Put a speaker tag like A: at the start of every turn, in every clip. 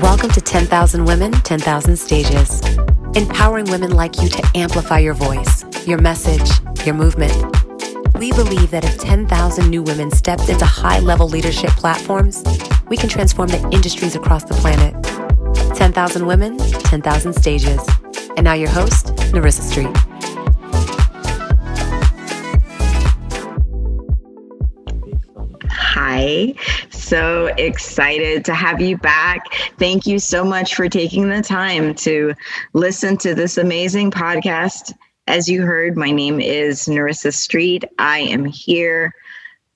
A: Welcome to 10,000 Women, 10,000 Stages. Empowering women like you to amplify your voice, your message, your movement. We believe that if 10,000 new women stepped into high-level leadership platforms, we can transform the industries across the planet. 10,000 Women, 10,000 Stages. And now your host, Narissa Street.
B: Hi, so excited to have you back. Thank you so much for taking the time to listen to this amazing podcast. As you heard, my name is Narissa Street. I am here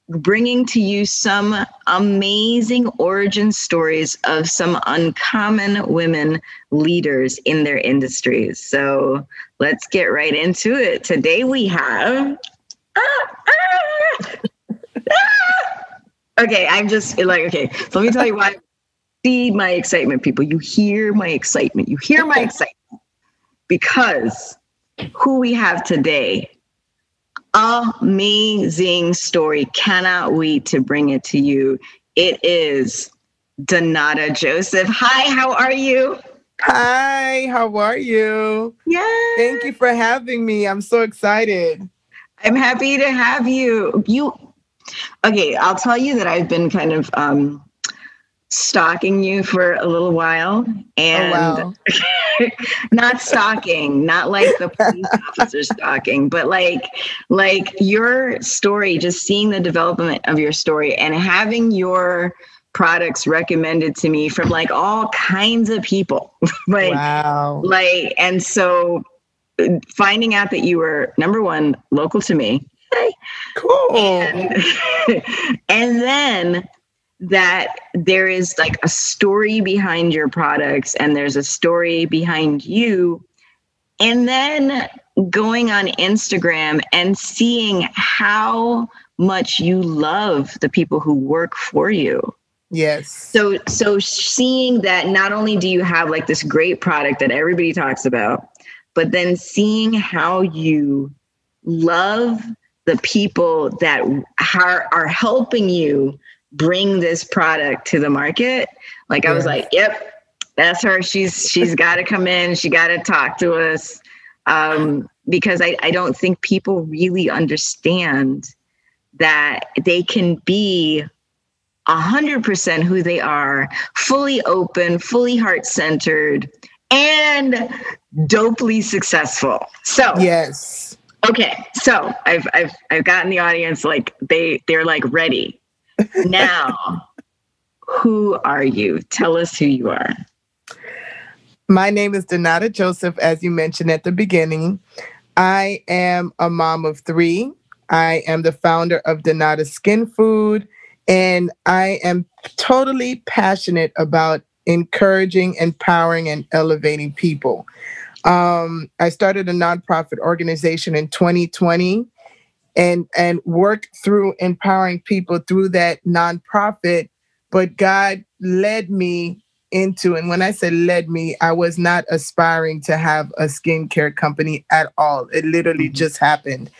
B: bringing to you some amazing origin stories of some uncommon women leaders in their industries. So let's get right into it. Today we have... Okay, I'm just like, okay, so let me tell you why. See my excitement, people. You hear my excitement. You hear my excitement. Because who we have today, amazing story. Cannot wait to bring it to you. It is Donata Joseph. Hi, how are you?
C: Hi, how are you?
B: Yeah.
C: Thank you for having me. I'm so excited.
B: I'm happy to have you. Okay, I'll tell you that I've been kind of stalking you for a little while, and not stalking, not like the police officer stalking, but like your story, just seeing the development of your story and having your products recommended to me from like all kinds of people. And so finding out that you were, number one, local to me.
C: Cool.
B: And then that there is like a story behind your products and there's a story behind you. And then going on Instagram and seeing how much you love the people who work for you.
C: Yes.
B: So seeing that not only do you have like this great product that everybody talks about, but then seeing how you love the people that are helping you bring this product to the market. Like, I was like, yep, that's her. She's got to come in. She got to talk to us. Because I don't think people really understand that they can be 100% who they are, fully open, fully heart-centered, and dopely successful. So
C: yes.
B: Okay, so I've gotten the audience like they're like ready. Now, who are you? Tell us who you are.
C: My name is Donata Joseph, as you mentioned at the beginning. I am a mom of 3. I am the founder of Donata Skin Food, and I am totally passionate about encouraging, empowering, and elevating people. I started a nonprofit organization in 2020 and worked through empowering people through that nonprofit. But God led me into, and when I say led me, I was not aspiring to have a skincare company at all. It literally just happened.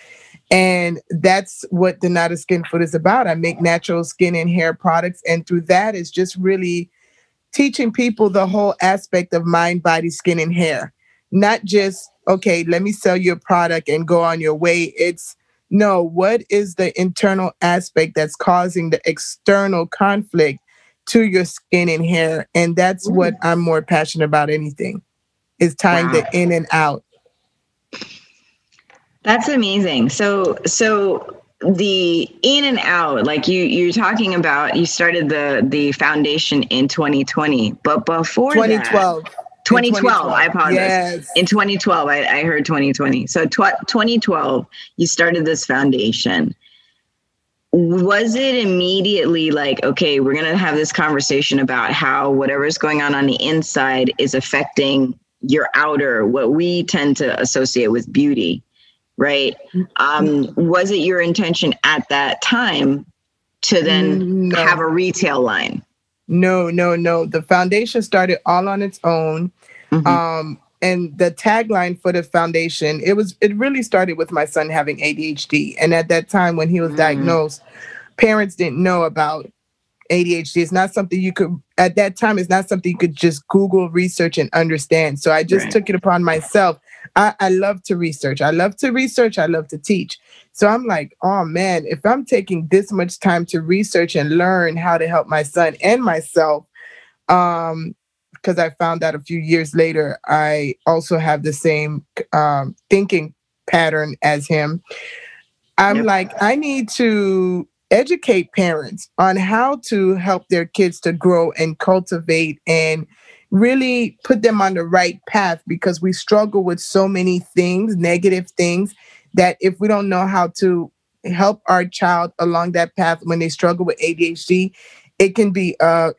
C: And that's what Donata Skin Food is about. I make natural skin and hair products. And through that is just really teaching people the whole aspect of mind, body, skin, and hair. Not just, okay, let me sell you a product and go on your way. It's, no, what is the internal aspect that's causing the external conflict to your skin and hair? And that's what I'm more passionate about anything, is tying the in and out.
B: That's amazing. So the in and out, like you're talking about, you started the foundation in 2020, but before
C: 2012.
B: 2012, I apologize.
C: Yes.
B: In 2012, I heard 2020. So 2012, you started this foundation. Was it immediately like, okay, we're going to have this conversation about how whatever's going on the inside is affecting your outer, what we tend to associate with beauty, right? Was it your intention at that time to then have a retail line?
C: No. The foundation started all on its own. And the tagline for the foundation, it really started with my son having ADHD. And at that time when he was diagnosed, parents didn't know about ADHD. It's not something you could, at that time, it's not something you could just Google, research, and understand. So I just took it upon myself. I love to research. I love to research. I love to teach. So I'm like, oh man, if I'm taking this much time to research and learn how to help my son and myself, because I found out a few years later, I also have the same thinking pattern as him. I'm like, I need to educate parents on how to help their kids to grow and cultivate and really put them on the right path, because we struggle with so many things, negative things, that if we don't know how to help our child along that path when they struggle with ADHD, it can be a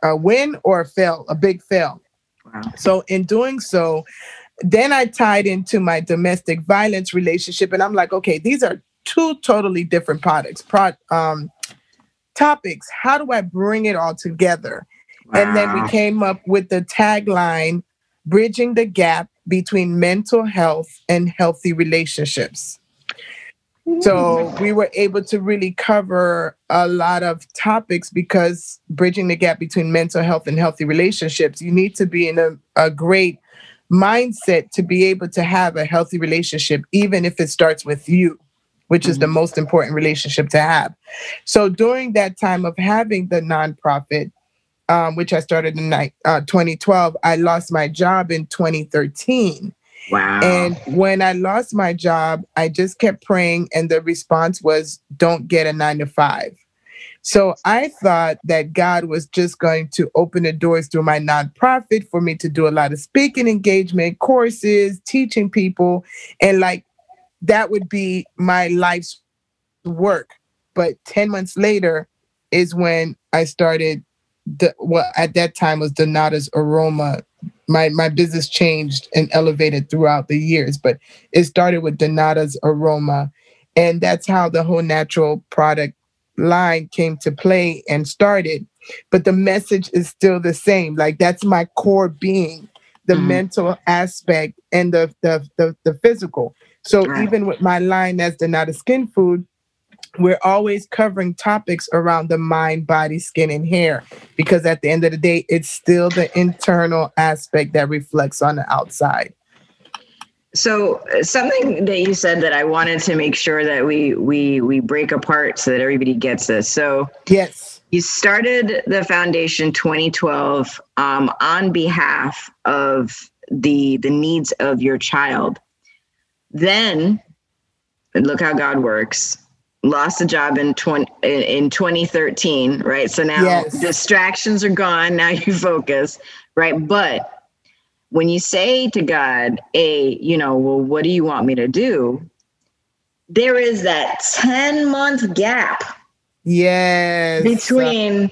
C: win or a fail, a big fail. Wow. So in doing so, then I tied into my domestic violence relationship, and I'm like, okay, these are two totally different topics. How do I bring it all together? Wow. And then we came up with the tagline, bridging the gap between mental health and healthy relationships. So we were able to really cover a lot of topics, because bridging the gap between mental health and healthy relationships, you need to be in a great mindset to be able to have a healthy relationship, even if it starts with you, which is the most important relationship to have. So during that time of having the nonprofit, which I started in 2012, I lost my job in 2013. Wow. And when I lost my job, I just kept praying, and the response was, don't get a 9-to-5. So I thought that God was just going to open the doors through my nonprofit for me to do a lot of speaking engagement, courses, teaching people, and like that would be my life's work. But 10 months later is when I started what at that time was Donata's Aroma. My business changed and elevated throughout the years, but it started with Donata's Aroma. And that's how the whole natural product line came to play and started. But the message is still the same. Like, that's my core being, the mental aspect and the physical. So even with my line as Donata Skin Food, we're always covering topics around the mind, body, skin, and hair, because at the end of the day, it's still the internal aspect that reflects on the outside.
B: So something that you said that I wanted to make sure that we break apart so that everybody gets this. So
C: yes,
B: you started the foundation 2012 on behalf of the needs of your child. Then, look how God works. Lost a job in 2013, right? So now distractions are gone. Now you focus, right? But when you say to God, well, what do you want me to do? There is that 10-month gap.
C: Yes.
B: Between,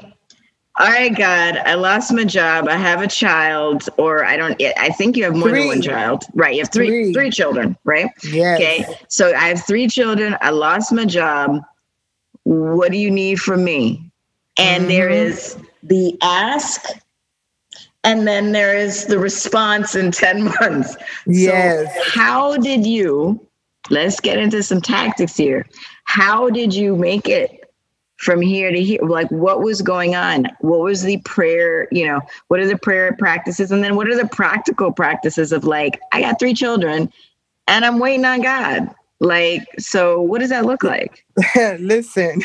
B: all right, God, I lost my job. I have a child, or I think you have more than one child, right? You have three children, right?
C: Yes.
B: Okay. So I have 3 children. I lost my job. What do you need from me? And there is the ask, and then there is the response in 10 months.
C: Yes.
B: So how did you, let's get into some tactics here. How did you make it from here to here? Like, what was going on? What was the prayer, what are the prayer practices? And then what are the practical practices of, like, I got 3 children and I'm waiting on God. Like, so what does that look like?
C: Listen,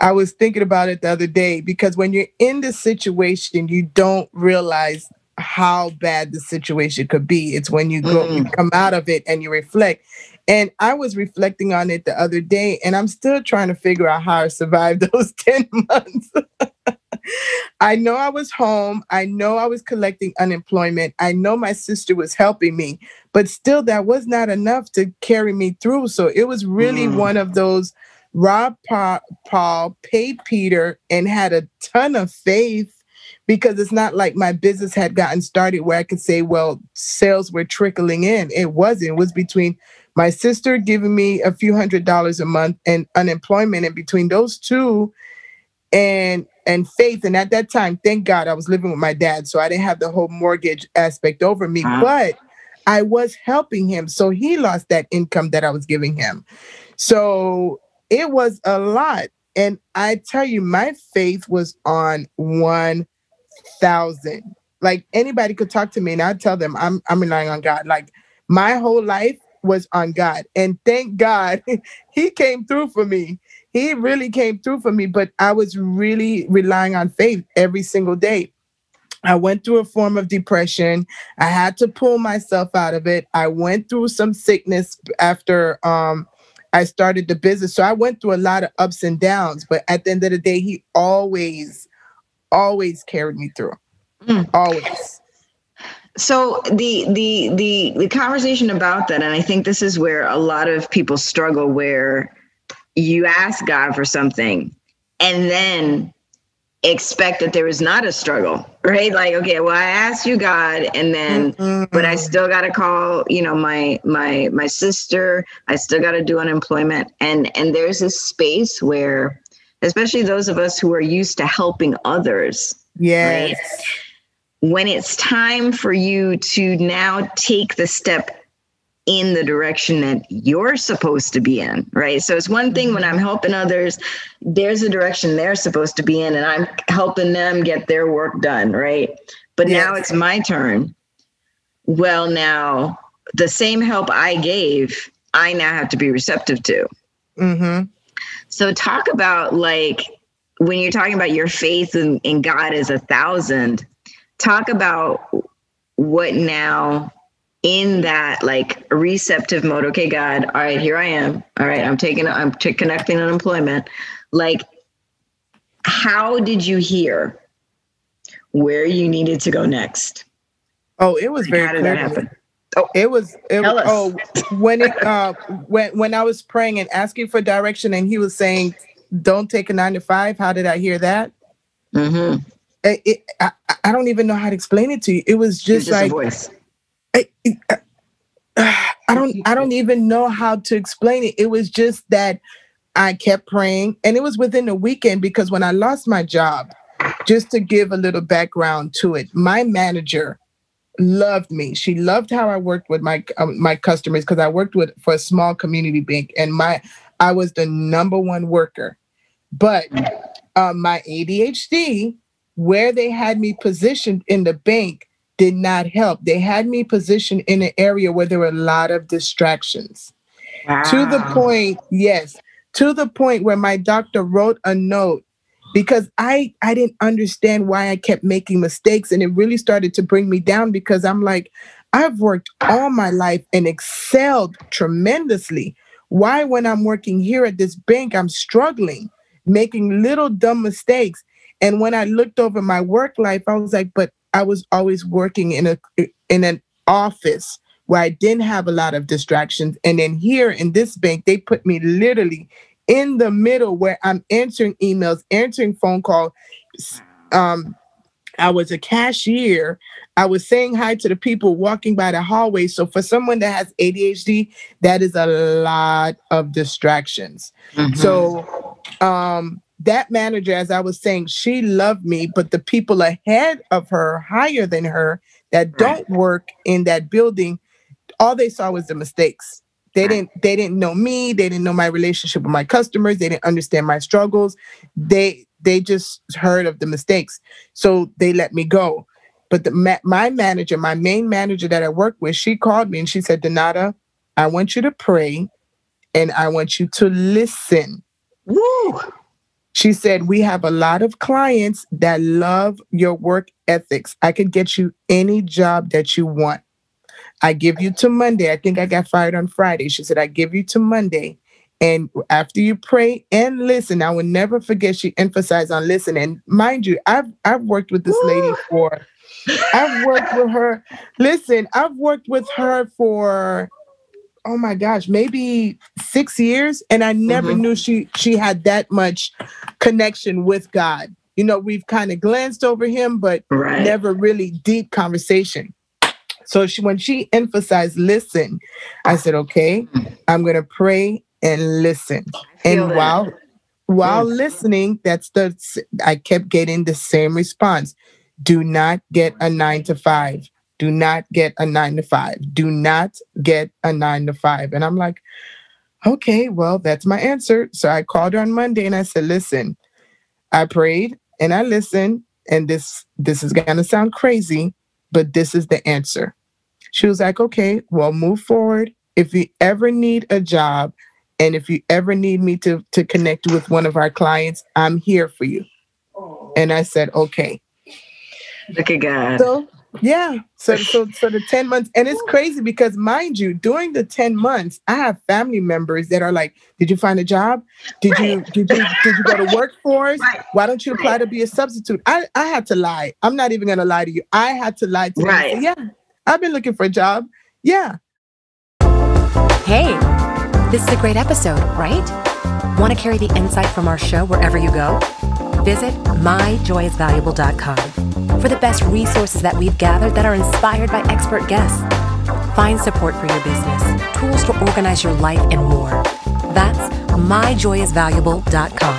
C: I was thinking about it the other day, because when you're in the situation, you don't realize how bad the situation could be. It's when you you come out of it and you reflect. And I was reflecting on it the other day, and I'm still trying to figure out how I survived those 10 months. I know I was home. I know I was collecting unemployment. I know my sister was helping me, but still that was not enough to carry me through. So it was really one of those rob Paul, pay Peter, and had a ton of faith, because it's not like my business had gotten started where I could say, well, sales were trickling in. It wasn't. It was between my sister giving me a few $100s a month and unemployment, and between those two and faith. And at that time, thank God, I was living with my dad, so I didn't have the whole mortgage aspect over me, but I was helping him. So he lost that income that I was giving him. So it was a lot. And I tell you, my faith was on 1,000. Like anybody could talk to me and I'd tell them I'm relying on God. Like my whole life was on God. And thank God he came through for me. He really came through for me. But I was really relying on faith every single day. I went through a form of depression. I had to pull myself out of it. I went through some sickness after I started the business. So I went through a lot of ups and downs. But at the end of the day, he always carried me through. Always.
B: So the conversation about that, and I think this is where a lot of people struggle, where you ask God for something and then expect that there is not a struggle, right? Like, okay, well, I asked you, God, and then, but I still got to call, my sister. I still got to do unemployment, and there's this space where, especially those of us who are used to helping others,
C: yes,
B: right? When it's time for you to now take the step in the direction that you're supposed to be in, right? So it's one thing when I'm helping others, there's a direction they're supposed to be in, and I'm helping them get their work done, right? But now it's my turn. Well, now the same help I gave, I now have to be receptive to. So talk about, like, when you're talking about your faith in God is 1,000, talk about what now in that, like, receptive mode. Okay, God, all right, here I am. All right, I'm connecting unemployment. Like, how did you hear where you needed to go next?
C: Oh, it was very
B: clear. How did that happen? Oh,
C: it was.
B: Tell us.
C: Oh, when I was praying and asking for direction, and he was saying, "Don't take a 9 to 5." How did I hear that? I don't even know how to explain it to you. It was just like
B: a voice.
C: I don't even know how to explain it. It was just that I kept praying, and it was within a weekend, because when I lost my job, just to give a little background to it, my manager loved me. She loved how I worked with my customers, because I worked for a small community bank, and I was the number one worker. But my ADHD, where they had me positioned in the bank, did not help. They had me positioned in an area where there were a lot of distractions.
B: Wow.
C: To the point where my doctor wrote a note, because I didn't understand why I kept making mistakes. And it really started to bring me down, because I'm like, I've worked all my life and excelled tremendously. Why, when I'm working here at this bank, I'm struggling, making little dumb mistakes? And when I looked over my work life, I was like, but I was always working in an office where I didn't have a lot of distractions. And then here in this bank, they put me literally in the middle, where I'm answering emails, answering phone calls. I was a cashier. I was saying hi to the people walking by the hallway. So for someone that has ADHD, that is a lot of distractions. So that manager, as I was saying, she loved me, but the people ahead of her, higher than her, that don't work in that building, all they saw was the mistakes. They didn't know me. They didn't know my relationship with my customers. They didn't understand my struggles. They just heard of the mistakes. So they let me go. But my manager, my main manager that I work with, she called me and she said, Donata, I want you to pray and I want you to listen.
B: Woo!
C: She said, we have a lot of clients that love your work ethics. I could get you any job that you want. I give you to Monday. I think I got fired on Friday. She said, I give you to Monday. And after you pray and listen, I will never forget, she emphasized on listen. And mind you, I've worked with this lady I've worked with her. Listen, I've worked with her for, oh my gosh, maybe 6 years. And I never knew she had that much connection with God. We've kind of glanced over him, but never really deep conversation. So when she emphasized listen, I said, okay, I'm going to pray and listen. And while listening, I kept getting the same response. Do not get a 9 to 5. Do not get a 9 to 5. Do not get a 9 to 5. And I'm like, Okay, well, that's my answer. So I called her on Monday and I said, listen, I prayed and I listened, and this is going to sound crazy, but this is the answer. She was like, okay, well, move forward. If you ever need a job and if you ever need me to connect you with one of our clients, I'm here for you. And I said, okay.
B: Look at God.
C: So yeah. So the 10 months, and it's crazy because, mind you, during the 10 months, I have family members that are like, did you find a job? Did you go to work for us?
B: Right.
C: Why don't you apply to be a substitute? I had to lie. I'm not even gonna lie to you. I had to lie to them and say, yeah, I've been looking for a job. Yeah.
A: Hey, this is a great episode, right? Want to carry the insight from our show wherever you go? Visit myjoyisvaluable.com for the best resources that we've gathered that are inspired by expert guests. Find support for your business, tools to organize your life, and more. That's myjoyisvaluable.com.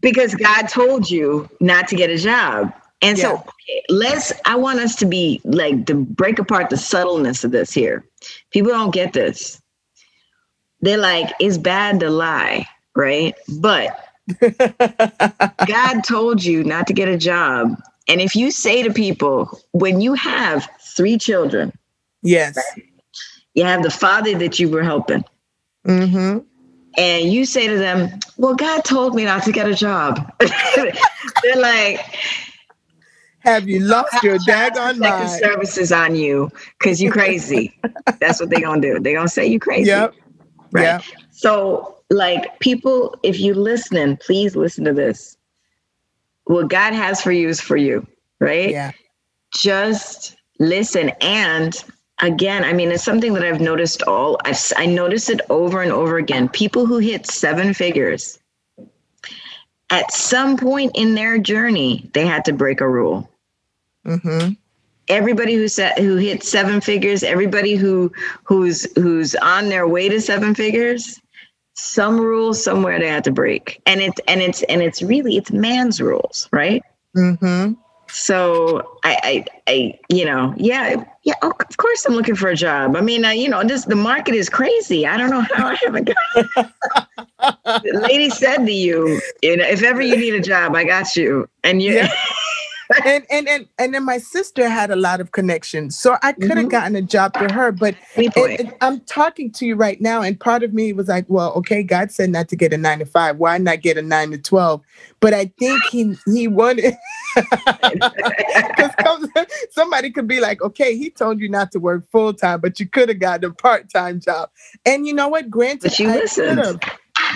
B: Because God told you not to get a job. And so I want us to be like, to break apart the subtleness of this here. People don't get this. They're like, it's bad to lie, right? But God told you not to get a job. And if you say to people, when you have 3 children,
C: yes,
B: right, you have the father that you were helping.
C: Mm-hmm.
B: And you say to them, well, God told me not to get a job. They're like,
C: have you lost your daggone mind?
B: Services on you because you crazy. That's what they're going to do. They're going to say you crazy.
C: Yep.
B: Right.
C: Yep.
B: So like, people, if you're listening, please listen to this. What God has for you is for you, right?
C: Yeah.
B: Just listen. And again, I mean, it's something that I've noticed I noticed it over and over again. People who hit 7 figures, at some point in their journey, they had to break a rule.
C: Mm-hmm.
B: Everybody who hit 7 figures, everybody who's on their way to 7 figures, some rules somewhere they had to break, and it's really man's rules, right?
C: Mm-hmm.
B: So I of course I'm looking for a job. I mean, the market is crazy. I don't know how I haven't got it. The lady said to you, if ever you need a job, I got you. And you.
C: Yeah. And then my sister had a lot of connections, so I could have gotten a job through her. But I'm talking to you right now, and part of me was like, well, okay, God said not to get a 9 to 5. Why not get a 9 to 12? But I think he wanted, because somebody could be like, okay, he told you not to work full time, but you could have gotten a part-time job. And you know what? Granted,
B: but you listened.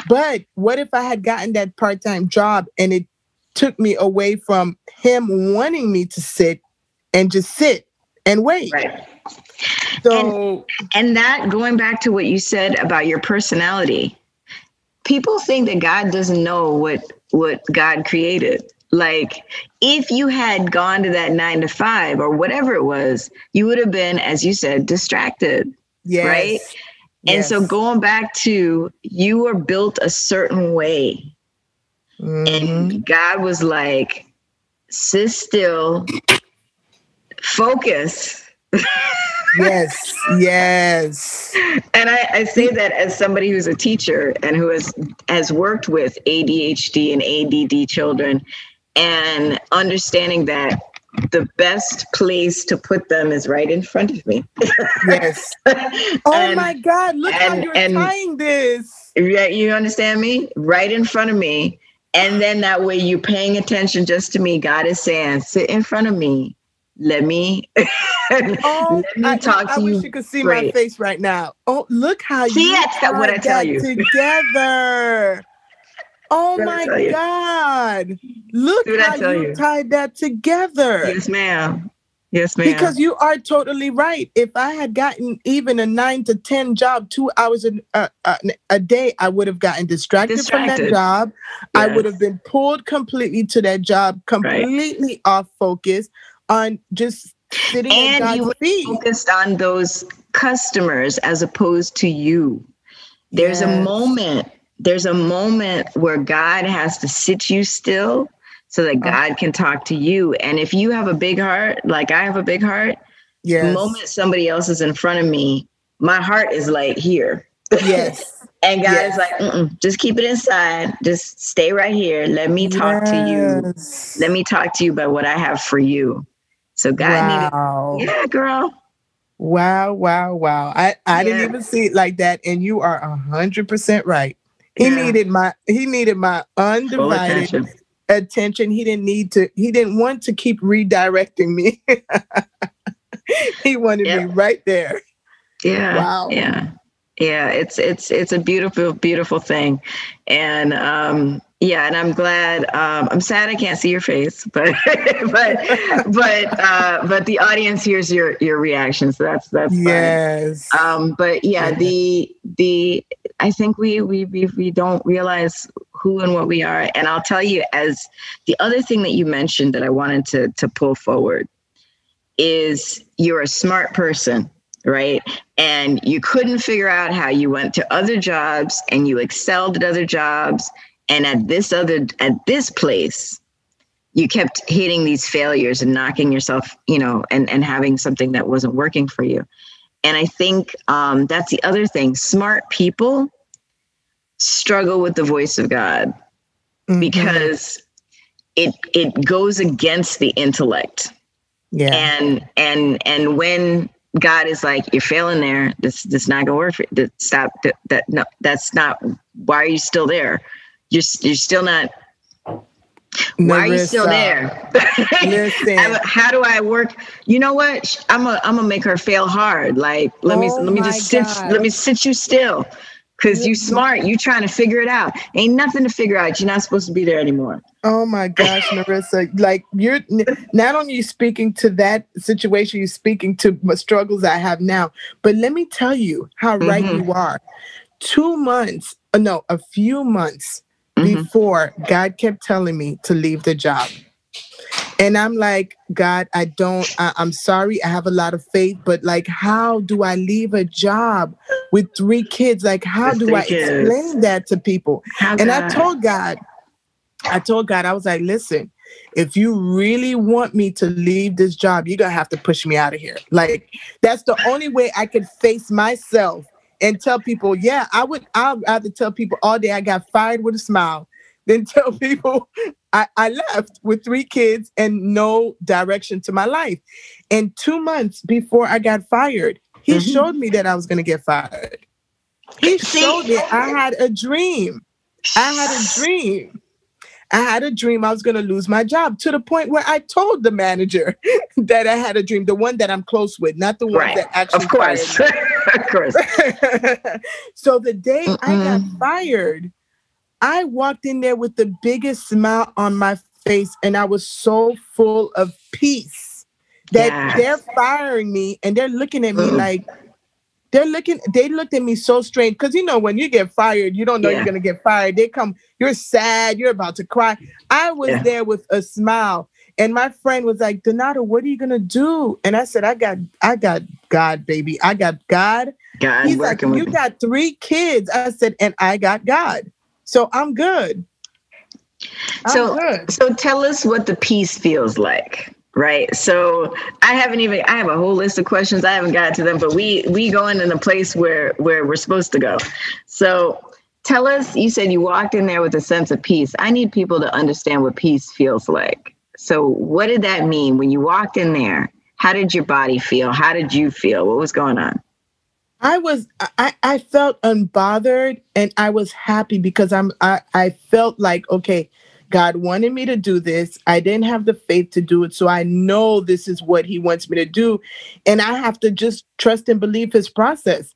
C: But what if I had gotten that part-time job and it took me away from him wanting me to sit and wait.
B: Right.
C: So,
B: and that, going back to what you said about your personality, people think that God doesn't know what God created. Like, if you had gone to that 9 to 5 or whatever it was, you would have been, as you said, distracted.
C: yes.
B: Right. And so going back to, you were built a certain way.
C: Mm-hmm.
B: And God was like, sit still, focus.
C: Yes.
B: And I say that as somebody who's a teacher and who has worked with ADHD and ADD children, and understanding that the best place to put them is right in front of me.
C: Yes. Oh my God, look how you're tying this.
B: Yeah, you understand me? Right in front of me. And then that way you're paying attention just to me. God is saying, sit in front of me. Let me talk to you.
C: I wish you could see my face right now. Oh, look how you tied
B: what I tell you
C: together. Oh my God. Look how you tied that together.
B: Yes, ma'am. Yes, ma'am.
C: Because you are totally right. If I had gotten even a 9 to 10 job, 2 hours a day, I would have gotten distracted from that job. Yes. I would have been pulled completely to that job, completely off focus on just sitting at God's feet. And you were
B: focused on those customers as opposed to you. There's a moment where God has to sit you still so that God can talk to you. And if you have a big heart, like I have a big heart, The
C: Yes.
B: moment somebody else is in front of me, my heart is like here.
C: Yes.
B: And God
C: Yes.
B: is like, just keep it inside. Just stay right here. Let me talk to you.
C: Yes.
B: Let me talk to you about what I have for you. So God
C: Wow.
B: needed, yeah, girl.
C: Wow. I didn't even see it like that. And you are 100% right. He
B: Yeah.
C: needed my
B: Full
C: undivided
B: attention.
C: He didn't want to keep redirecting me. He wanted me right there.
B: Yeah.
C: Wow.
B: Yeah. It's a beautiful thing. And and I'm glad. I'm sad I can't see your face, but but the audience hears your reaction, so that's
C: yes.
B: fine. But yeah, the I think we don't realize who and what we are. And I'll tell you, as the other thing that you mentioned that I wanted to pull forward is you're a smart person, right? And you couldn't figure out how you went to other jobs and you excelled at other jobs. And at this place, you kept hitting these failures and knocking yourself, and having something that wasn't working for you. And I think that's the other thing. Smart people struggle with the voice of God because it goes against the intellect. Yeah. And when God is like, you're failing there, this not gonna work for you. Stop that. No, that's not. Why are you still there? You're still not. Why are you still there?
C: Listen.
B: How do I work? You know what? I'm gonna make her fail hard. Like let me sit you still. Because you smart, you trying to figure it out. Ain't nothing to figure out. You're not supposed to be there anymore.
C: Oh my gosh, Narissa. Like you're not only speaking to that situation, you're speaking to the struggles I have now. But let me tell you how right you are. A few months before, God kept telling me to leave the job. And I'm like, God, I'm sorry. I have a lot of faith, but like, how do I leave a job with 3 kids? Like, how do I explain that to people? And I told God, I was like, listen, if you really want me to leave this job, you're going to have to push me out of here. Like, that's the only way I could face myself and tell people, yeah, I'd rather tell people all day I got fired with a smile than tell people I left with 3 kids and no direction to my life. And 2 months before I got fired, he showed me that I was going to get fired. He showed me I had a dream. I had a dream I was going to lose my job, to the point where I told the manager that I had a dream, the one that I'm close with, not the one that actually fired me.
B: Of course.
C: So the day I got fired, I walked in there with the biggest smile on my face, and I was so full of peace that they're firing me and they're looking at me like, they looked at me so strange. Because, when you get fired, you don't know you're going to get fired. You're sad, you're about to cry. I was there with a smile. And my friend was like, Donata, what are you going to do? And I said, I got God, baby. I got God. He's like, you got 3 kids. I said, and I got God. So I'm good.
B: So tell us what the peace feels like. Right. So I have a whole list of questions. I haven't got to them, but we going in a place where we're supposed to go. So tell us, you said you walked in there with a sense of peace. I need people to understand what peace feels like. So what did that mean when you walked in there? How did your body feel? How did you feel? What was going on?
C: I felt unbothered, and I was happy because I felt like, okay, God wanted me to do this. I didn't have the faith to do it. So I know this is what he wants me to do. And I have to just trust and believe his process,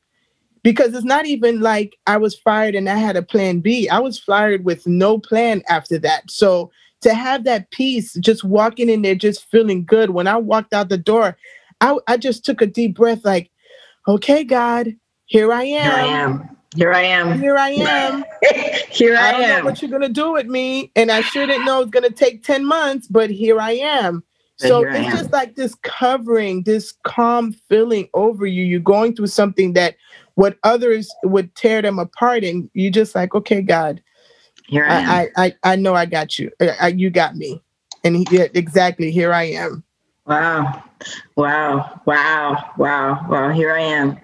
C: because it's not even like I was fired and I had a plan B. I was fired with no plan after that. So to have that peace, just walking in there, just feeling good. When I walked out the door, I just took a deep breath like, okay, God, here I am.
B: Here I am.
C: I don't know what you're going to do with me. And I sure didn't know it's going to take 10 months, but here I am. So it's just like this covering, this calm feeling over you. You're going through something that what others would tear them apart. And you're just like, okay, God, here I am. I know I got you. You got me. And exactly, here I am.
B: Wow. Wow. Wow. Wow. Wow. Here I am.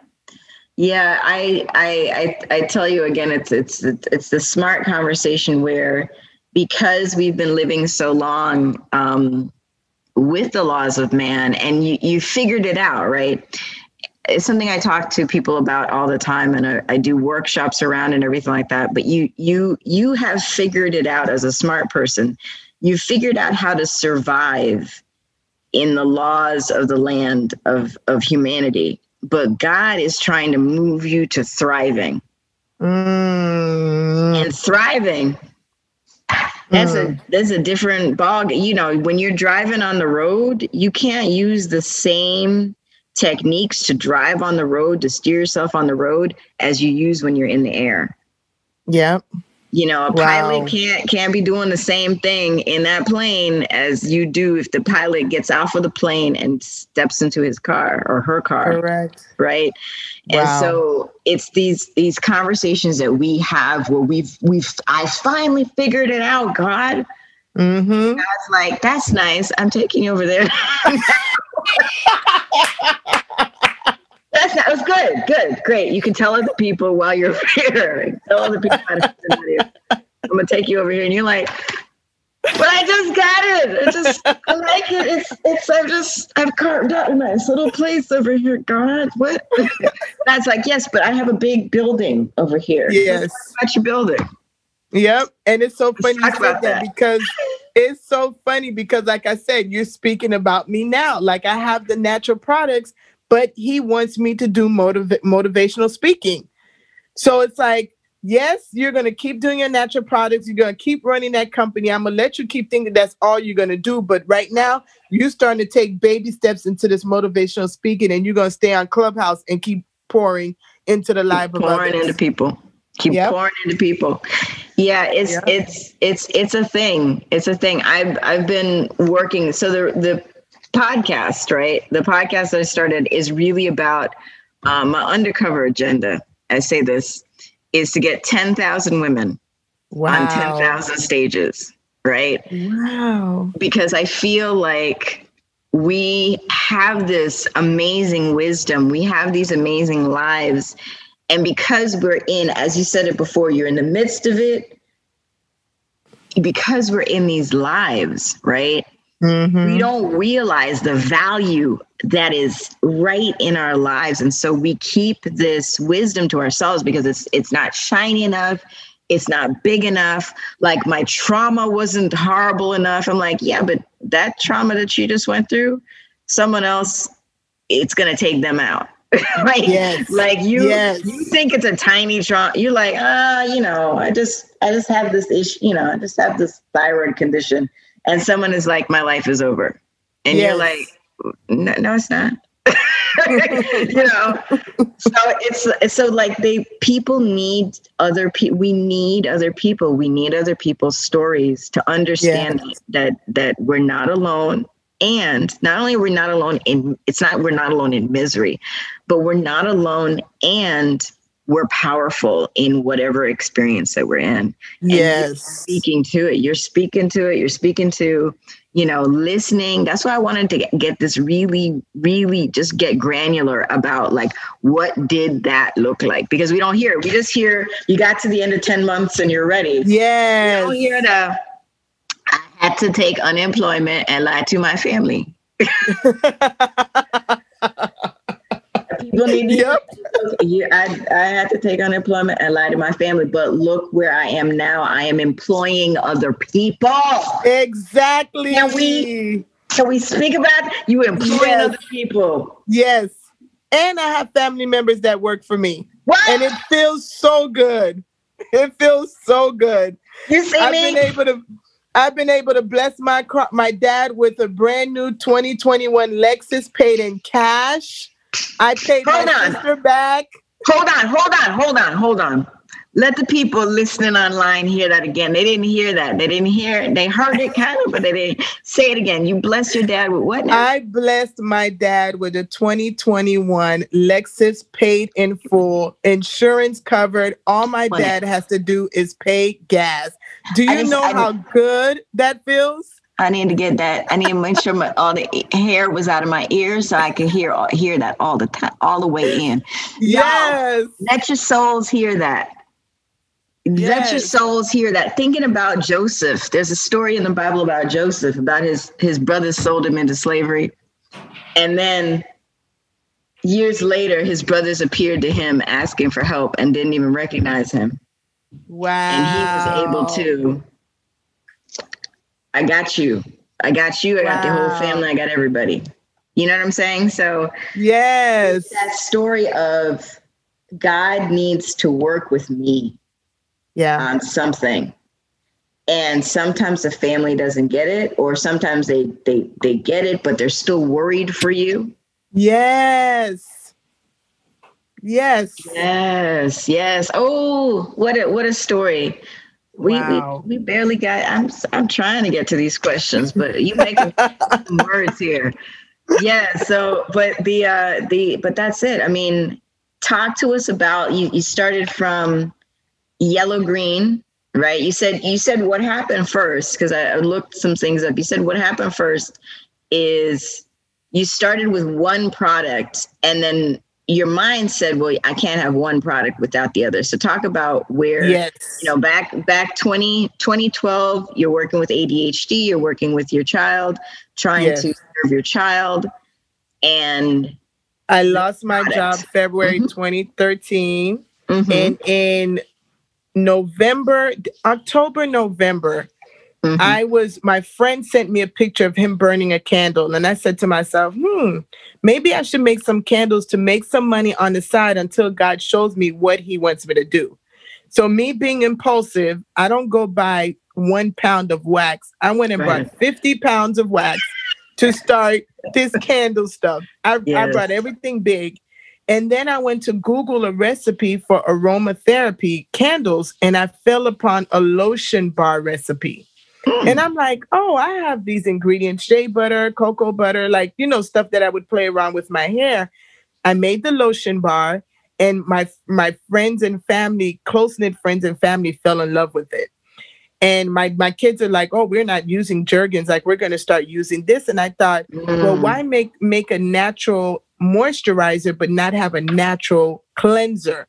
B: Yeah, I tell you again, it's the smart conversation where, because we've been living so long with the laws of man, and you figured it out, right? It's something I talk to people about all the time, and I do workshops around and everything like that. But you have figured it out as a smart person. You figured out how to survive in the laws of the land of humanity. But God is trying to move you to thriving. And thriving, that's a different ball. You know, when you're driving on the road, you can't use the same techniques to drive on the road, to steer yourself on the road, as you use when you're in the air.
C: Yeah.
B: You know, a pilot can't be doing the same thing in that plane as you do if the pilot gets off of the plane and steps into his car or her car. Correct. Right. Wow. And so it's these conversations that we have where I finally figured it out, God. Mm-hmm. God's like, that's nice. I'm taking you over there. That was good. Good. Great. You can tell other people while you're here. Tell other people how to do it. I'm going to take you over here. And you're like, but I just got it. I like it. I've carved out a nice little place over here. God, what? That's like, yes, but I have a big building over here.
C: Yes.
B: What's your building?
C: Yep. And it's so funny you said that because it's so funny because, like I said, you're speaking about me now. Like, I have the natural products, but he wants me to do motivational speaking. So it's like, yes, you're going to keep doing your natural products. You're going to keep running that company. I'm going to let you keep thinking that's all you're going to do. But right now, you're starting to take baby steps into this motivational speaking, and you're going to stay on Clubhouse and keep pouring into the life of others.
B: Pouring into people. Keep pouring into people. Yeah, it's a thing. It's a thing. I've been working. So the podcast, right? The podcast that I started is really about my undercover agenda. I say this is to get 10,000 women on 10,000 stages, right?
C: Wow.
B: Because I feel like we have this amazing wisdom. We have these amazing lives. And because we're as you said it before, you're in the midst of it, because we're in these lives, right? Mm-hmm. We don't realize the value that is right in our lives. And so we keep this wisdom to ourselves because it's not shiny enough. It's not big enough. Like, my trauma wasn't horrible enough. I'm like, yeah, but that trauma that you just went through, someone else, it's going to take them out. Right?
C: Yes.
B: Like you think it's a tiny trauma. You're like, I just have this issue, I just have this thyroid condition. And someone is like, my life is over. And you're like, no, it's not. So like people need other people. We need other people. We need other people's stories to understand that we're not alone. And not only are we not alone we're not alone in misery, but we're not alone, and we're powerful in whatever experience that we're in.
C: Yes.
B: And speaking to it. You're speaking to, listening. That's why I wanted to get this really, really just get granular about, like, what did that look like? Because we don't hear it. We just hear you got to the end of 10 months and you're ready.
C: Yes.
B: We don't hear I had to take unemployment and lie to my family. People need to I had to take unemployment and lie to my family, but look where I am now. I am employing other people.
C: Exactly.
B: Can we speak about you employing other people?
C: Yes. And I have family members that work for me.
B: What?
C: And it feels so good. It feels so good.
B: You see
C: I've been able to bless my dad with a brand new 2021 Lexus paid in cash. I paid my sister back.
B: Hold on. Let the people listening online hear that again. They didn't hear that. They heard it kind of, but they didn't. Say it again. You blessed your dad with what now?
C: I blessed my dad with a 2021 Lexus paid in full, insurance covered. All my dad has to do is pay gas. Do you know how good that feels?
B: I need to get that. I need to make sure all the hair was out of my ears so I could hear that all the time, all the way in.
C: Yes.
B: Y'all, let your souls hear that. Let your souls hear that. Thinking about Joseph, there's a story in the Bible about Joseph, about his brothers sold him into slavery. And then years later, his brothers appeared to him asking for help and didn't even recognize him.
C: Wow.
B: And he was able to, I got you. I got you. I got the whole family. I got everybody. You know what I'm saying? So
C: yes,
B: that story of God needs to work with me on something. And sometimes the family doesn't get it, or sometimes they get it, but they're still worried for you.
C: Yes.
B: Oh, what a story.
C: Wow.
B: We barely got. I'm trying to get to these questions, but you making some words here. Yeah. So, but but that's it. I mean, talk to us about you started from yellow green, right? You said what happened first, because I looked some things up. You said what happened first is you started with one product, and then your mind said, well, I can't have one product without the other. So talk about where, back 2012, you're working with ADHD, you're working with your child, trying to serve your child. And
C: I lost my job February 2013. And in October, November, my friend sent me a picture of him burning a candle. And I said to myself, maybe I should make some candles to make some money on the side until God shows me what he wants me to do. So me being impulsive, I don't go buy 1 pound of wax. I went and bought 50 pounds of wax to start this candle stuff. I brought everything big. And then I went to Google a recipe for aromatherapy candles, and I fell upon a lotion bar recipe. And I'm like, oh, I have these ingredients, shea butter, cocoa butter, stuff that I would play around with my hair. I made the lotion bar, and my friends and family, close-knit friends and family, fell in love with it. And my kids are like, oh, we're not using Jergens. Like, we're going to start using this. And I thought, well, why make a natural moisturizer but not have a natural cleanser?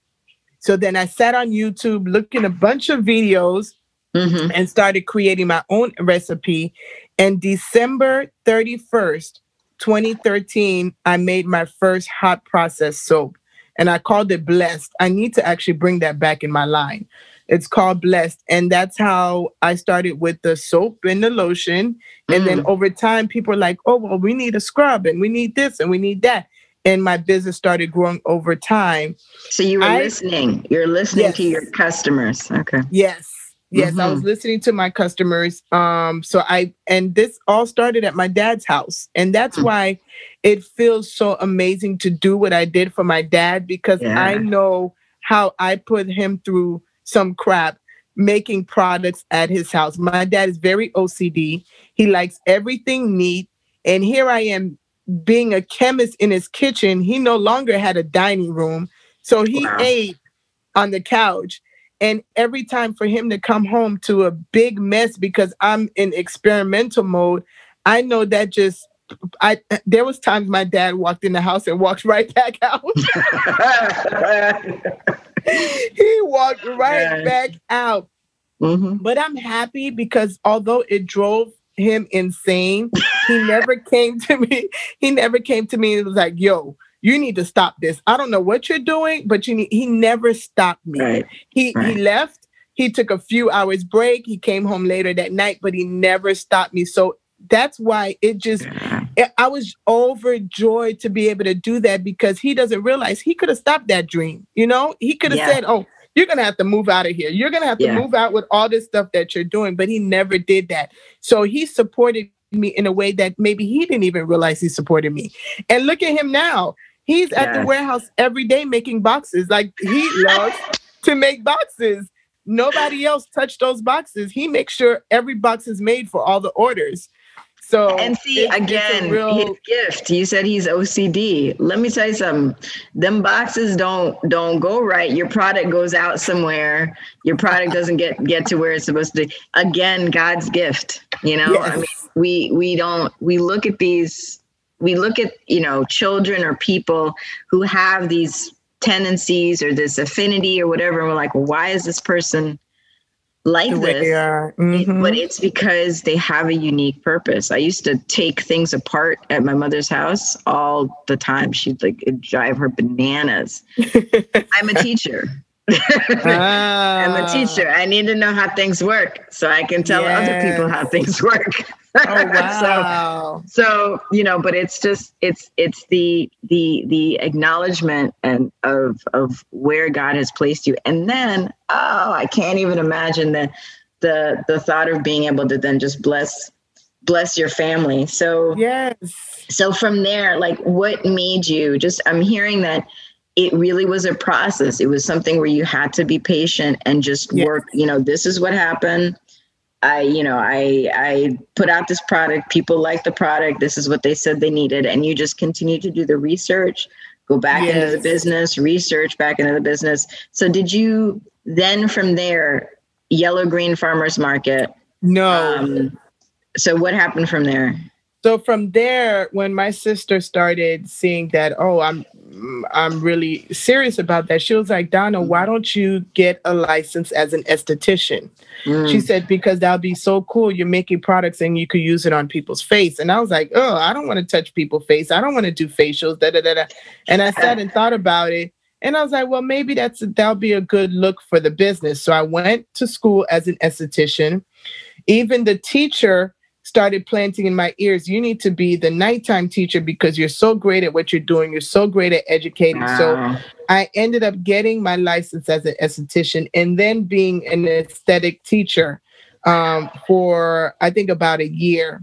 C: So then I sat on YouTube, looking a bunch of videos, and started creating my own recipe. And December 31st, 2013, I made my first hot process soap, and I called it Blessed. I need to actually bring that back in my line. It's called Blessed. And that's how I started with the soap and the lotion. And then over time, people are like, oh, well, we need a scrub, and we need this, and we need that. And my business started growing over time. So you were listening. You're listening to your customers. Okay. Yes. I was listening to my customers. And this all started at my dad's house. And that's why it feels so amazing to do what I did for my dad, because I know how I put him through some crap making products at his house. My dad is very OCD. He likes everything neat. And here I am being a chemist in his kitchen. He no longer had a dining room. So he ate on the couch. And every time for him to come home to a big mess because I'm in experimental mode, I know that there was times my dad walked in the house and walked right back out. He walked right back out. But I'm happy because although it drove him insane, he never came to me. He never came to me and was like, yo, you need to stop this. I don't know what you're doing, but he never stopped me. He left. He took a few hours break. He came home later that night, but he never stopped me. So that's why I was overjoyed to be able to do that, because he doesn't realize he could have stopped that dream. He could have said, oh, you're going to have to move out of here. You're going to have to move out with all this stuff that you're doing. But he never did that. So he supported me in a way that maybe he didn't even realize he supported me. And look at him now. He's at the warehouse every day making boxes. Like, he loves to make boxes. Nobody else touched those boxes. He makes sure every box is made for all the orders. So, and see, again, his gift. You said he's OCD. Let me tell you something. Them boxes don't go right. Your product goes out somewhere. Your product doesn't get to where it's supposed to be. Again, God's gift.
B: You know, I mean,
C: Yes.
B: we look at these, we look at, you know, children or people who have these tendencies or this affinity or whatever. And we're like, well, why is this person like
C: The way they
B: this?
C: are.
B: But it's because they have a unique purpose. I used to take things apart at my mother's house all the time. She'd like, it'd drive her bananas. I'm a teacher. I'm a teacher. I need to know how things work so I can tell other people how things work.
C: Oh, wow.
B: So, you know, but it's just, it's the acknowledgement and of where God has placed you. And then, I can't even imagine the thought of being able to then just bless your family. So,
C: yes.
B: So from there, like, what made you just, I'm hearing that it really was a process. It was something where you had to be patient and just work, you know, this is what happened. I put out this product. People liked the product. This is what they said they needed. And you just continue to do the research, go back into the business, research back into the business. So did you then from there, Yellow Green Farmers Market?
C: No.
B: So what happened from there?
C: So from there, when my sister started seeing that, oh, I'm really serious about that, she was like, Donna, why don't you get a license as an esthetician? She said, because that'll be so cool. You're making products and you could use it on people's face. And I was like, oh, I don't want to touch people's face. I don't want to do facials, da, da, da, da. And I sat and thought about it. And I was like, well, maybe that'll be a good look for the business. So I went to school as an esthetician. Even the teacher started planting in my ears, you need to be the nighttime teacher because you're so great at what you're doing. You're so great at educating. Wow. So I ended up getting my license as an esthetician and then being an aesthetic teacher for, I think, about a year.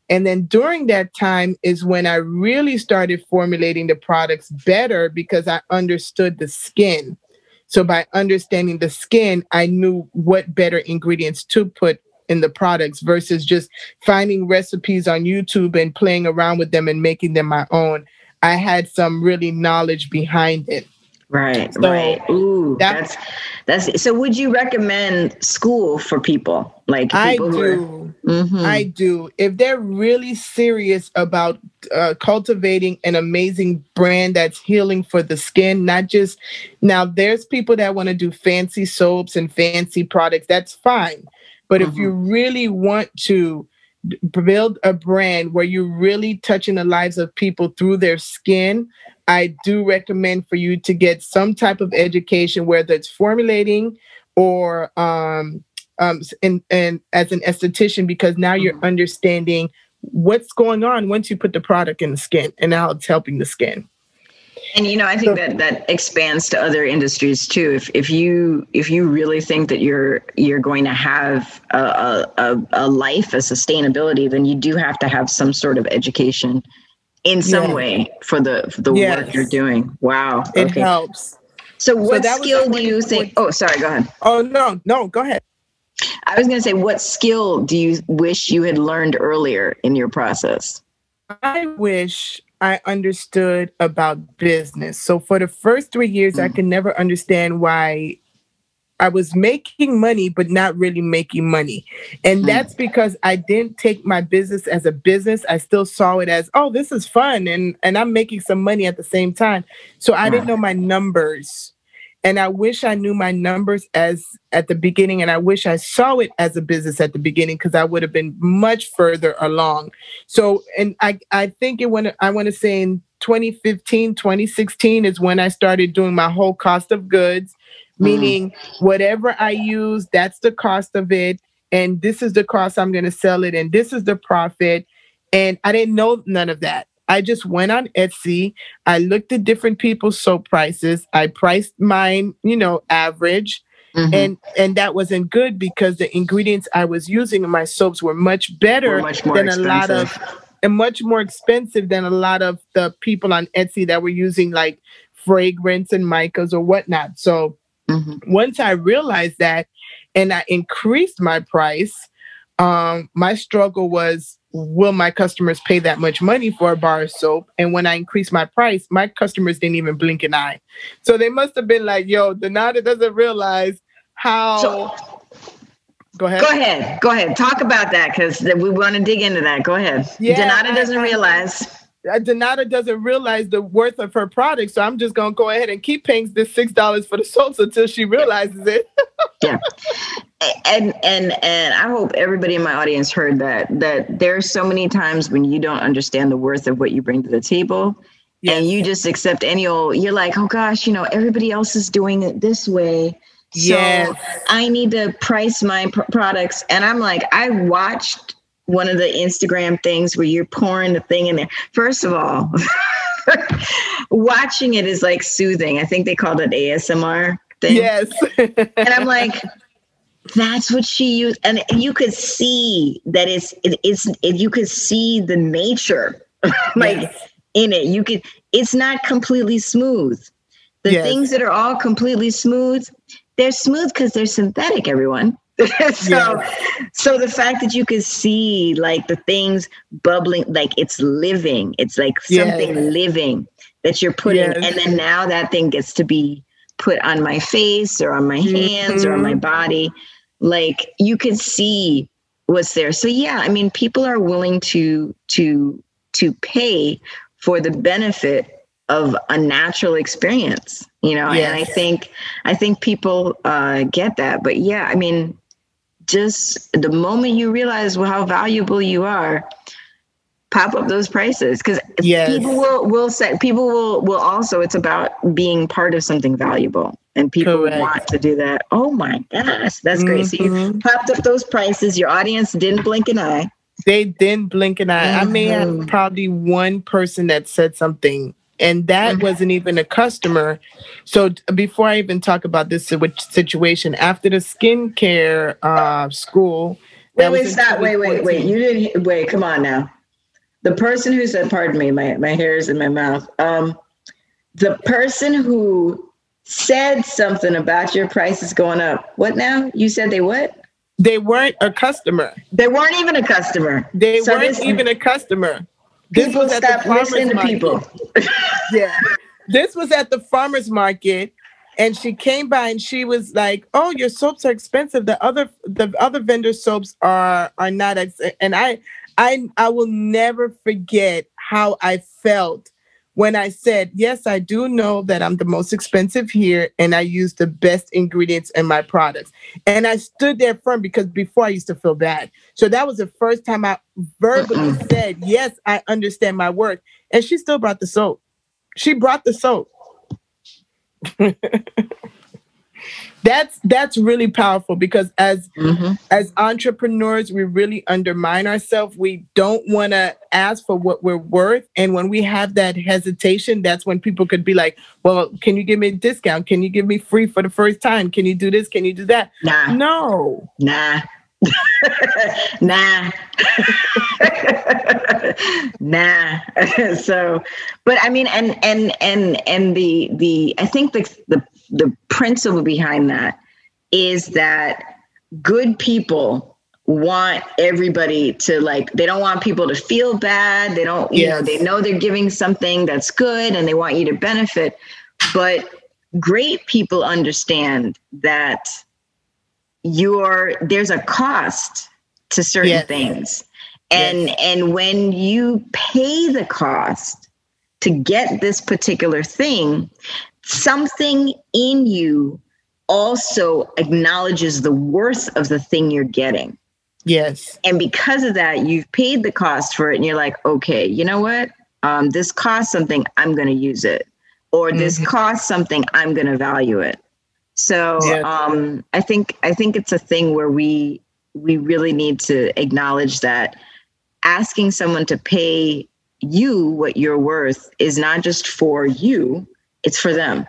C: And then during that time is when I really started formulating the products better because I understood the skin. So by understanding the skin, I knew what better ingredients to put in the products versus just finding recipes on YouTube and playing around with them and making them my own. I had some really knowledge behind it.
B: Right, right. Ooh, that's so would you recommend school for people? Like people
C: I do. If they're really serious about cultivating an amazing brand that's healing for the skin, not just now, there's people that want to do fancy soaps and fancy products. That's fine. But if you really want to build a brand where you're really touching the lives of people through their skin, I do recommend for you to get some type of education, whether it's formulating or and as an esthetician, because now you're understanding what's going on once you put the product in the skin and how it's helping the skin.
B: And, you know, I think that expands to other industries too. If you really think that you're going to have a life, a sustainability, then you do have to have some sort of education in some way for the work you're doing. Wow.
C: It helps.
B: So what skill do you think? Oh, sorry, go ahead.
C: Oh, no, go ahead.
B: I was going to say, what skill do you wish you had learned earlier in your process?
C: I wish I understood about business. So for the first 3 years, I could never understand why I was making money, but not really making money. And that's because I didn't take my business as a business. I still saw it as, oh, this is fun. And I'm making some money at the same time. So I didn't know my numbers. And I wish I knew my numbers as at the beginning. And I wish I saw it as a business at the beginning, because I would have been much further along. So, and I think I want to say in 2015, 2016 is when I started doing my whole cost of goods, meaning whatever I use, that's the cost of it. And this is the cost I'm going to sell it. And this is the profit. And I didn't know none of that. I just went on Etsy. I looked at different people's soap prices. I priced mine, average. And that wasn't good because the ingredients I was using in my soaps were much better than and much more expensive than a lot of the people on Etsy that were using like fragrance and micas or whatnot. So once I realized that and I increased my price, my struggle was, will my customers pay that much money for a bar of soap? And when I increased my price, my customers didn't even blink an eye. So they must have been like, yo, Donata doesn't realize how Go ahead.
B: Go ahead. Talk about that, because we want to dig into that. Go ahead.
C: Yeah,
B: Donata doesn't realize.
C: Donata doesn't realize the worth of her product, so I'm just gonna go ahead and keep paying this $6 for the soaps until she realizes it.
B: Yeah, and I hope everybody in my audience heard that there are so many times when you don't understand the worth of what you bring to the table, and you just accept any old. You're like, oh gosh, everybody else is doing it this way. So I need to price my products. And I'm like, I watched one of the Instagram things where you're pouring the thing in there. First of all, watching it is like soothing. I think they called it ASMR thing. Yes. And I'm like, that's what she used. And you could see that you could see the nature in it. It's not completely smooth. The things that are all completely smooth, they're smooth because they're synthetic, everyone. So the fact that you could see like the things bubbling, like it's living, it's like something living that you're putting. And then now that thing gets to be put on my face or on my hands or on my body. Like you can see what's there. So yeah, I mean, people are willing to pay for the benefit of a natural experience, and I think people get that. But yeah, I mean, just the moment you realize how valuable you are, pop up those prices, because people will also, it's about being part of something valuable, and people want to do that. Oh my gosh, that's great. So you popped up those prices. Your audience didn't blink an eye.
C: They didn't blink an eye. I may have probably one person that said something, and that wasn't even a customer. So before I even talk about this situation, after the skincare school.
B: Wait. You didn't wait. Come on now. The person who said, pardon me, my hair is in my mouth. The person who said something about your prices going up. What now? You said they what?
C: They weren't a customer.
B: They weren't even a customer.
C: Even a customer.
B: People stop listening to people.
C: Yeah. This was at the farmer's market, and she came by and she was like, "Oh, your soaps are expensive. The other vendor soaps are not." And I will never forget how I felt when I said, "Yes, I do know that I'm the most expensive here, and I use the best ingredients in my products." And I stood there firm, because before I used to feel bad. So that was the first time I verbally said, "Yes, I understand my worth." And she still brought the soap. She brought the soap. That's really powerful, because as entrepreneurs, we really undermine ourselves. We don't want to ask for what we're worth. And when we have that hesitation, that's when people could be like, well, can you give me a discount? Can you give me free for the first time? Can you do this? Can you do that?
B: Nah.
C: No.
B: Nah. Nah. Nah. So, but I mean, and the I think the principle behind that is that good people want everybody to, like, they don't want people to feel bad. They don't, they know they're giving something that's good and they want you to benefit. But great people understand that there's a cost to certain things. And when you pay the cost to get this particular thing, something in you also acknowledges the worth of the thing you're getting.
C: Yes.
B: And because of that, you've paid the cost for it, and you're like, okay, you know what? This costs something, I'm going to use it. Or this costs something, I'm going to value it. So I think it's a thing where we really need to acknowledge that asking someone to pay you what you're worth is not just for you, it's for them.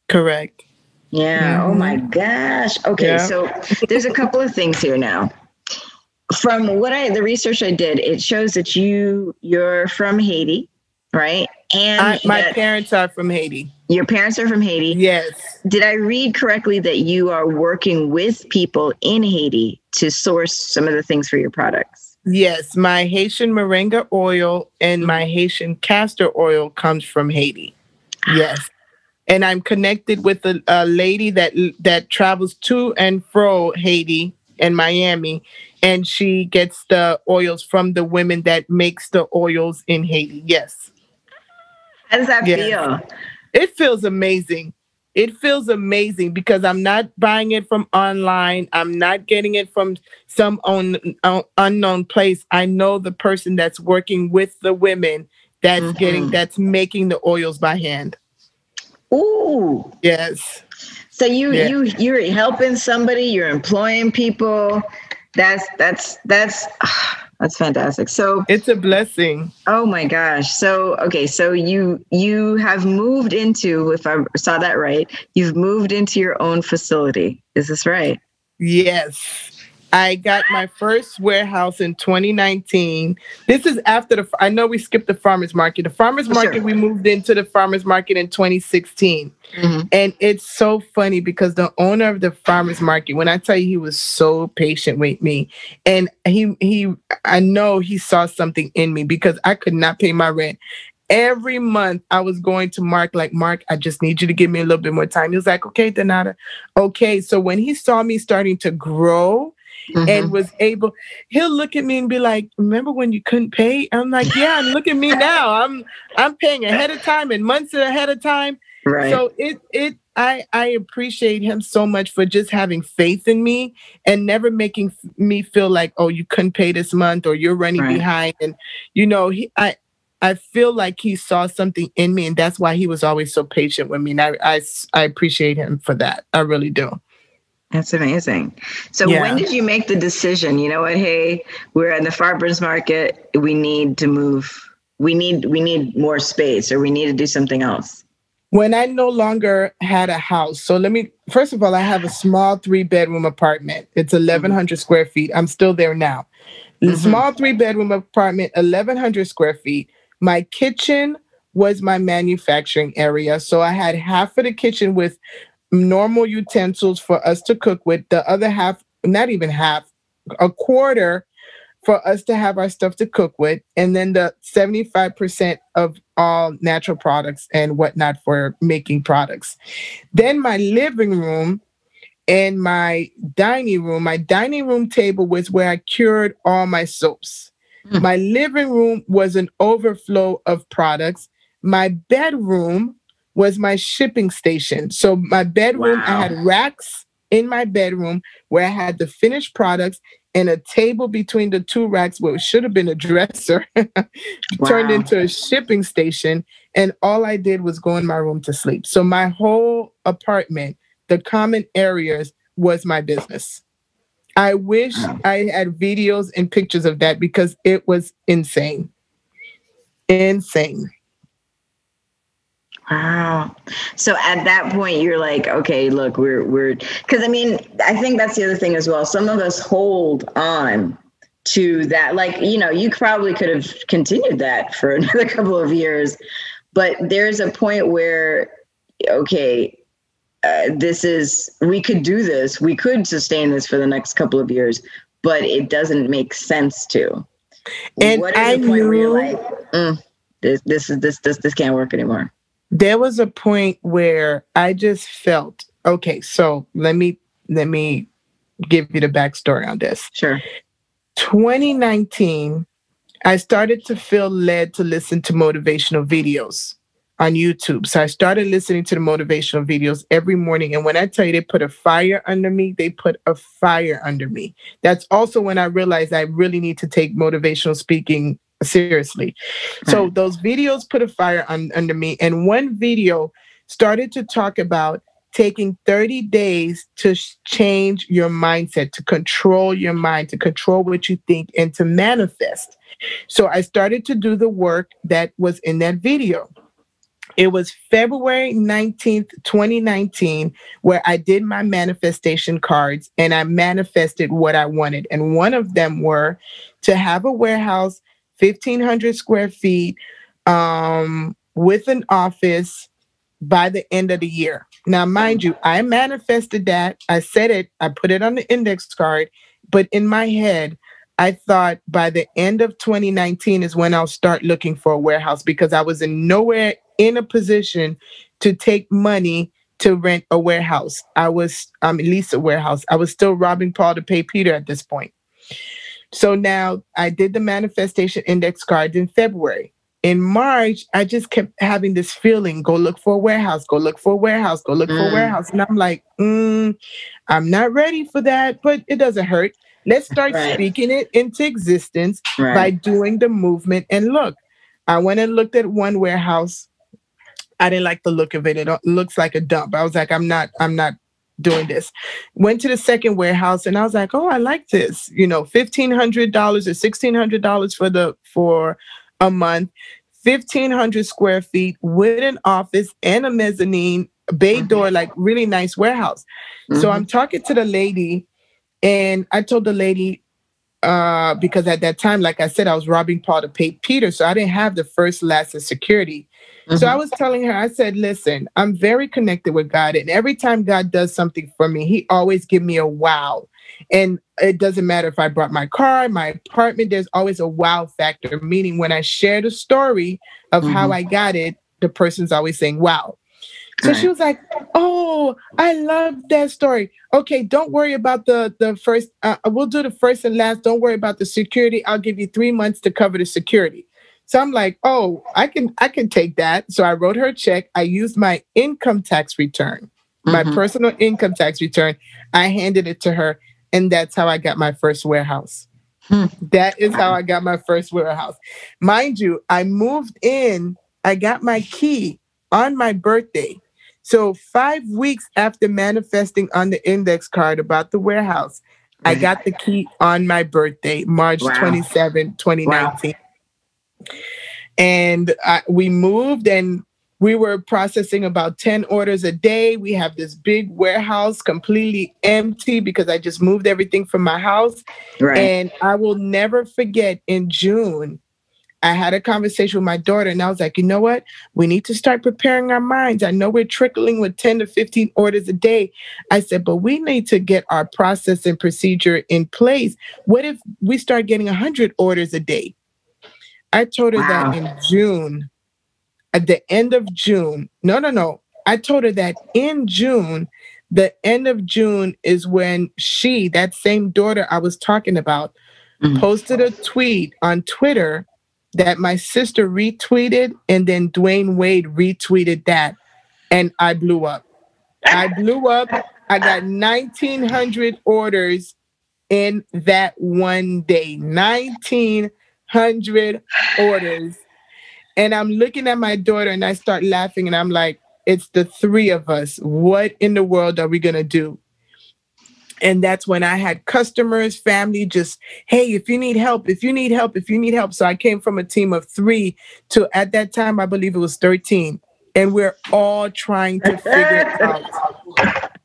C: Correct.
B: Yeah. Oh my gosh. Okay. So there's a couple of things here now. From the research I did, it shows that you're from Haiti, right? And
C: my parents are from Haiti.
B: Your parents are from Haiti?
C: Yes.
B: Did I read correctly that you are working with people in Haiti to source some of the things for your products?
C: Yes. My Haitian moringa oil and my Haitian castor oil comes from Haiti. Yes. And I'm connected with a lady that travels to and fro Haiti and Miami, and she gets the oils from the women that makes the oils in Haiti. Yes.
B: How does that
C: Yes.
B: feel?
C: It feels amazing. It feels amazing because I'm not buying it from online. I'm not getting it from some unknown place. I know the person that's working with the women that's making the oils by hand.
B: Ooh.
C: Yes.
B: So
C: Yeah.
B: you're helping somebody, you're employing people. That's fantastic. So
C: It's a blessing.
B: oh my gosh. So okay, so you have moved into, if I saw that right, you've moved into your own facility. Is this right?
C: Yes. I got my first warehouse in 2019. This is after I know we skipped the farmers market. The farmers market,
B: Sure.
C: we moved into the farmers market in 2016.
B: Mm-hmm.
C: And it's so funny because the owner of the farmers market, when I tell you he was so patient with me, and I know he saw something in me because I could not pay my rent. Every month I was going to Mark, like, Mark, I just need you to give me a little bit more time. He was like, okay, Donata. Okay. So when he saw me starting to grow and was able, he'll look at me and be like, remember when you couldn't pay? I'm like, yeah, and look at me now. I'm paying ahead of time and months ahead of time.
B: Right.
C: So I appreciate him so much for just having faith in me and never making me feel like, oh, you couldn't pay this month or you're running behind. And I feel like he saw something in me, and that's why he was always so patient with me. And I appreciate him for that. I really do.
B: That's amazing. So when did you make the decision? You know what? Hey, we're in the farmers market. We need to move. We need more space, or we need to do something else.
C: When I no longer had a house. So first of all, I have a small 3-bedroom apartment. It's 1,100 square feet. I'm still there now. Small 3-bedroom apartment, 1,100 square feet. My kitchen was my manufacturing area. So I had half of the kitchen with normal utensils for us to cook with. The other half, not even half, a quarter for us to have our stuff to cook with. And then the 75% of all natural products and whatnot for making products. Then my living room and my dining room table was where I cured all my soaps. My living room was an overflow of products. My bedroom was my shipping station. So my bedroom, I had racks in my bedroom where I had the finished products and a table between the two racks where it should have been a dresser turned into a shipping station. And all I did was go in my room to sleep. So my whole apartment, the common areas, was my business. I wish I had videos and pictures of that because it was insane. Insane.
B: Wow. So at that point, you're like, okay, look, we're, because I mean, I think that's the other thing as well. Some of us hold on to that. Like, you probably could have continued that for another couple of years, but there's a point where, okay, we could do this. We could sustain this for the next couple of years, but it doesn't make sense to. And what is the point where you're like, this can't work anymore?
C: There was a point where I just felt, okay, so let me give you the backstory on this.
B: Sure.
C: 2019, I started to feel led to listen to motivational videos on YouTube. So I started listening to the motivational videos every morning. And when I tell you they put a fire under me, they put a fire under me. That's also when I realized I really need to take motivational speaking seriously. So those videos put a fire under me. And one video started to talk about taking 30 days to change your mindset, to control your mind, to control what you think, and to manifest. So I started to do the work that was in that video. It was February 19th, 2019, where I did my manifestation cards and I manifested what I wanted. And one of them were to have a warehouse, 1,500 square feet, with an office by the end of the year. Now, mind you, I manifested that. I said it. I put it on the index card. But in my head, I thought by the end of 2019 is when I'll start looking for a warehouse because I was nowhere in a position to take money to rent a warehouse. I was lease a warehouse. I was still robbing Paul to pay Peter at this point. So now I did the manifestation index card in February. In March, I just kept having this feeling, go look for a warehouse, go look for a warehouse, go look for a warehouse. And I'm like, I'm not ready for that, but it doesn't hurt. Let's start speaking it into existence by doing the movement. And look, I went and looked at one warehouse. I didn't like the look of it. It looks like a dump. I was like, I'm not doing this. Went to the second warehouse and I was like, oh, I like this. $1,500 or $1,600 for a month, 1,500 square feet with an office and a mezzanine, bay door, like really nice warehouse. So I'm talking to the lady and I told the lady, because at that time, like I said, I was robbing Paul to pay Peter. So I didn't have the first, last, and security. So I was telling her, I said, listen, I'm very connected with God. And every time God does something for me, he always give me a wow. And it doesn't matter if I brought my car, my apartment, there's always a wow factor. Meaning when I share the story of how I got it, the person's always saying, wow. So she was like, oh, I love that story. Okay, don't worry about the first. We'll do the first and last. Don't worry about the security. I'll give you 3 months to cover the security. So I'm like, oh, I can take that. So I wrote her a check. I used my income tax return, my personal income tax return. I handed it to her. And that's how I got my first warehouse. That is how I got my first warehouse. Mind you, I moved in. I got my key on my birthday. So 5 weeks after manifesting on the index card about the warehouse, I got the key on my birthday, March 27, 2019. And we moved and we were processing about 10 orders a day. We have this big warehouse completely empty because I just moved everything from my house. And I will never forget, in June, I had a conversation with my daughter and I was like, you know what? We need to start preparing our minds. I know we're trickling with 10 to 15 orders a day. I said, but we need to get our process and procedure in place. What if we start getting 100 orders a day? I told her that in June, at the end of June. No. I told her that in June, the end of June is when she, that same daughter I was talking about, posted a tweet on Twitter that my sister retweeted, and then Dwayne Wade retweeted that. And I blew up. I got 1,900 orders in that one day. 1,900 orders. And I'm looking at my daughter and I start laughing and I'm like, it's the three of us. What in the world are we going to do? And that's when I had customers, family, just, hey, if you need help. So I came from a team of 3 to, at that time, I believe it was 13. And we're all trying to figure it out.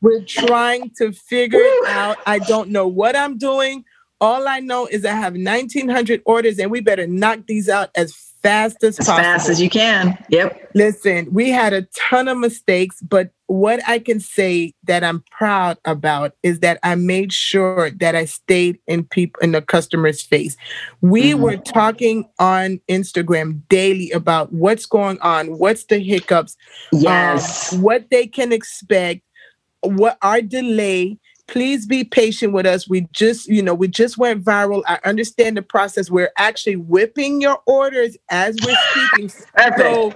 C: We're trying to figure it out. I don't know what I'm doing. All I know is I have 1,900 orders and we better knock these out as fast as possible. As
B: fast as you can. Yep.
C: Listen, we had a ton of mistakes, but what I can say that I'm proud about is that I made sure that I stayed in the customer's face. We were talking on Instagram daily about what's going on, what's the hiccups, what they can expect, what our delay. Please be patient with us. We just went viral. I understand the process. We're actually whipping your orders as we're speaking. So,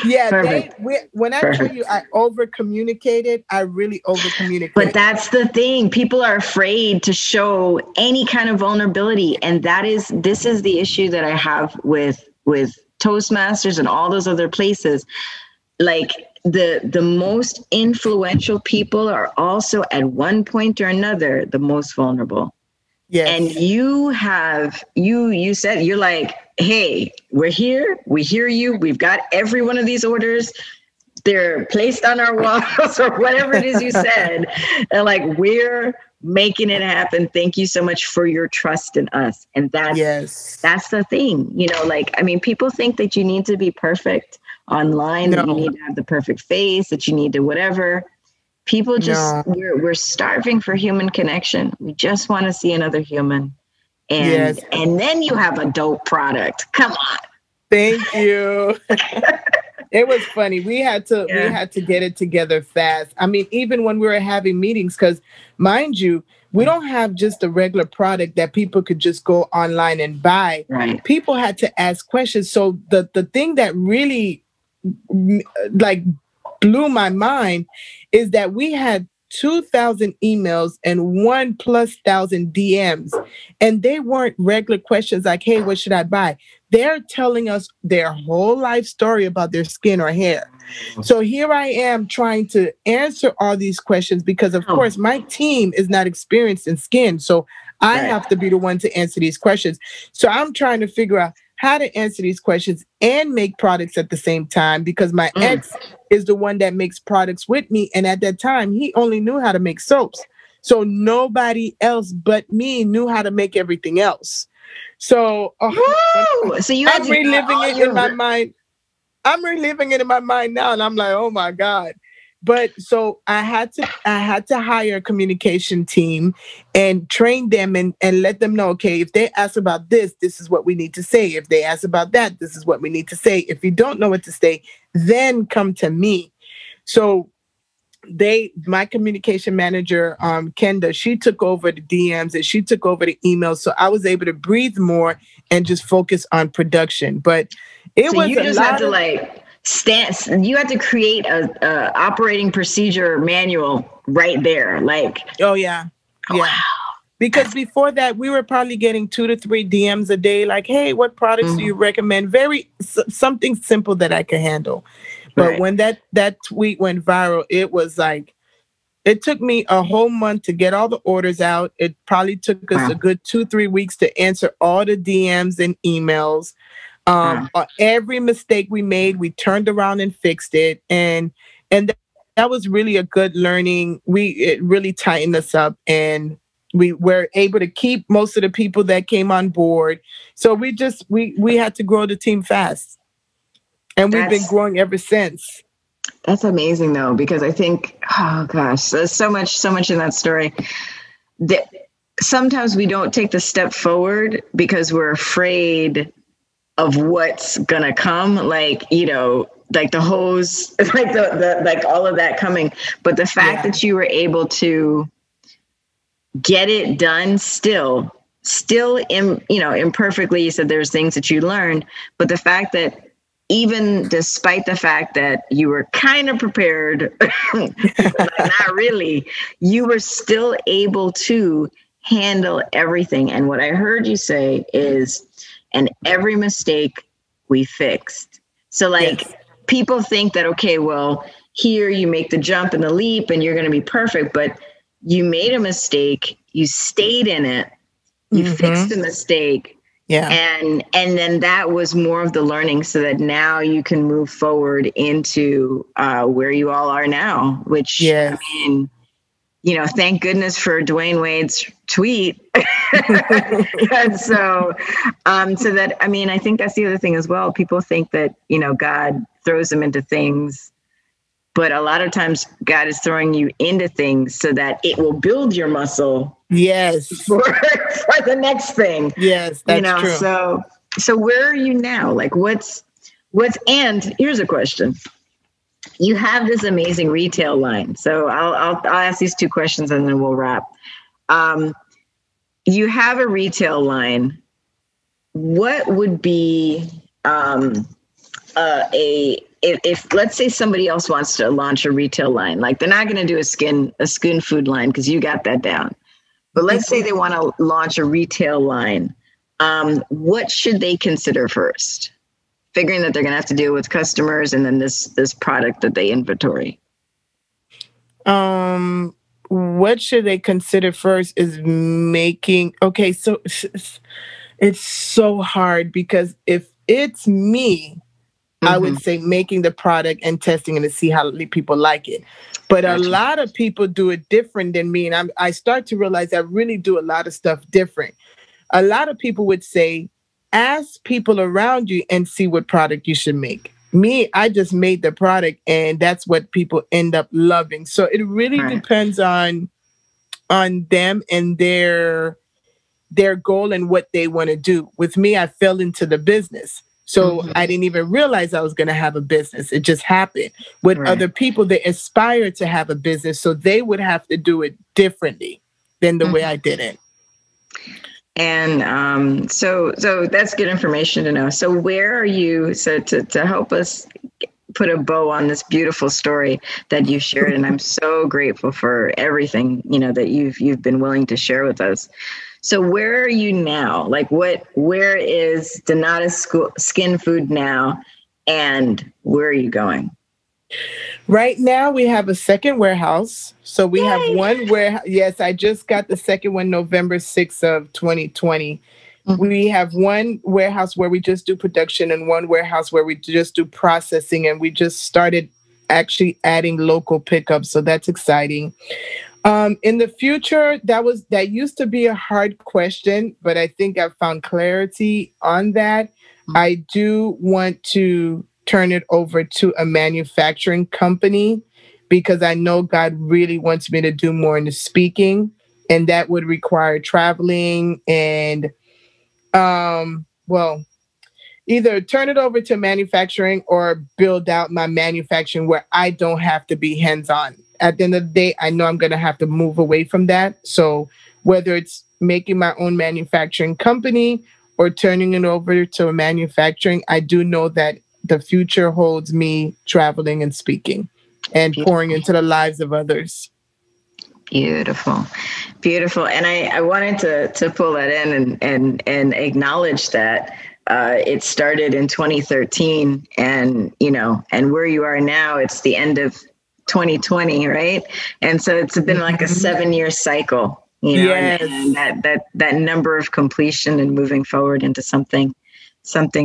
C: yeah, when I tell you I over-communicated, I really over-communicated.
B: But that's the thing. People are afraid to show any kind of vulnerability. And this is the issue that I have with Toastmasters and all those other places. Like, the most influential people are also at one point or another the most vulnerable. Yes. And you said, you're like, hey, we're here, we hear you, we've got every one of these orders, they're placed on our walls or whatever it is you said. And like, we're making it happen. Thank you so much for your trust in us. And that's the thing, people think that you need to be perfect online, that you need to have the perfect face, that you need to whatever. People just, we're starving for human connection. We just want to see another human. And and then you have a dope product. Come on.
C: Thank you. It was funny. We had to get it together fast. I mean, even when we were having meetings, because mind you, we don't have just a regular product that people could just go online and buy.
B: Right.
C: People had to ask questions. So the thing that really like blew my mind is that we had 2,000 emails and 1,000+ DMs, and they weren't regular questions like, "Hey, what should I buy?" They're telling us their whole life story about their skin or hair. So here I am trying to answer all these questions because, of course, my team is not experienced in skin. So I have to be the one to answer these questions. So I'm trying to figure out how to answer these questions and make products at the same time because my ex is the one that makes products with me. And at that time, he only knew how to make soaps. So nobody else but me knew how to make everything else. So,
B: So you had
C: I'm
B: to
C: reliving it in my mind. I'm reliving it in my mind now, and I'm like, oh my God. But so I had to hire a communication team and train them and let them know, okay, if they ask about this, this is what we need to say. If they ask about that, this is what we need to say. If you don't know what to say, then come to me. So my communication manager, Kenda, she took over the DMs and she took over the emails. So I was able to breathe more and just focus on production. But it
B: so
C: was
B: you
C: a
B: just
C: lot
B: had to
C: of,
B: like you had to create a operating procedure manual right there. Like,
C: oh yeah. Yeah.
B: wow.
C: Because before that, we were probably getting 2 to 3 DMs a day, like, "Hey, what products do you recommend?" Very something simple that I could handle. But when that tweet went viral, it was like, it took me a whole month to get all the orders out. It probably took us a good 2-3 weeks to answer all the DMs and emails. Every mistake we made, we turned around and fixed it, and that was really a good learning. It really tightened us up, and we were able to keep most of the people that came on board. So we had to grow the team fast, and we've been growing ever since.
B: That's amazing though, because I think, oh gosh, there's so much in that story that sometimes we don't take the step forward because we're afraid of what's gonna come. Like, like the hose, like the like all of that coming. But the fact that you were able to get it done still imperfectly, you said there's things that you learned, but the fact that even despite the fact that you were kind of prepared, not really, you were still able to handle everything. And what I heard you say is, and every mistake we fixed. So people think that, okay, well, here you make the jump and the leap and you're going to be perfect, but you made a mistake, you stayed in it, you fixed the mistake.
C: Yeah.
B: And then that was more of the learning so that now you can move forward into where you all are now, which, I mean, thank goodness for Dwayne Wade's tweet. And so that, I mean, I think that's the other thing as well. People think that, God throws them into things, but a lot of times God is throwing you into things so that it will build your muscle.
C: Yes.
B: For the next thing.
C: Yes, that's true.
B: So where are you now? Like and here's a question. You have this amazing retail line. So I'll ask these 2 questions and then we'll wrap. You have a retail line. What would be if let's say somebody else wants to launch a retail line, like they're not going to do a skin food line because you got that down. But let's say they want to launch a retail line. What should they consider first? Figuring that they're going to have to deal with customers and then this product that they inventory.
C: What should they consider first is okay, so it's so hard because if it's me, I would say making the product and testing it to see how people like it. But a lot of people do it different than me. And I start to realize I really do a lot of stuff different. A lot of people would say, ask people around you and see what product you should make. Me, I just made the product and that's what people end up loving. So it really depends on them and their goal and what they want to do. With me, I fell into the business. So I didn't even realize I was going to have a business. It just happened. With other people, they aspire to have a business, so they would have to do it differently than the way I did it.
B: And so that's good information to know. So where are you? So to help us put a bow on this beautiful story that you shared, and I'm so grateful for everything, you know, that you've been willing to share with us. So where are you now? Like where is Donata Skin Food now, and where are you going?
C: Right now we have a second warehouse. So we have one warehouse. Yes, I just got the second one November 6th of 2020. We have one warehouse where we just do production and one warehouse where we just do processing. And we just started actually adding local pickups. So that's exciting. In the future, that used to be a hard question, but I think I've found clarity on that. I do want to turn it over to a manufacturing company because I know God really wants me to do more in the speaking, and that would require traveling and either turn it over to manufacturing or build out my manufacturing where I don't have to be hands-on. At the end of the day, I know I'm going to have to move away from that. So whether it's making my own manufacturing company or turning it over to a manufacturing, I do know that the future holds me traveling and speaking and pouring into the lives of others.
B: Beautiful. And I wanted to pull that in and acknowledge that it started in 2013, and and where you are now, it's the end of 2020, right? And so it's been like a 7-year cycle, and that number of completion and moving forward into something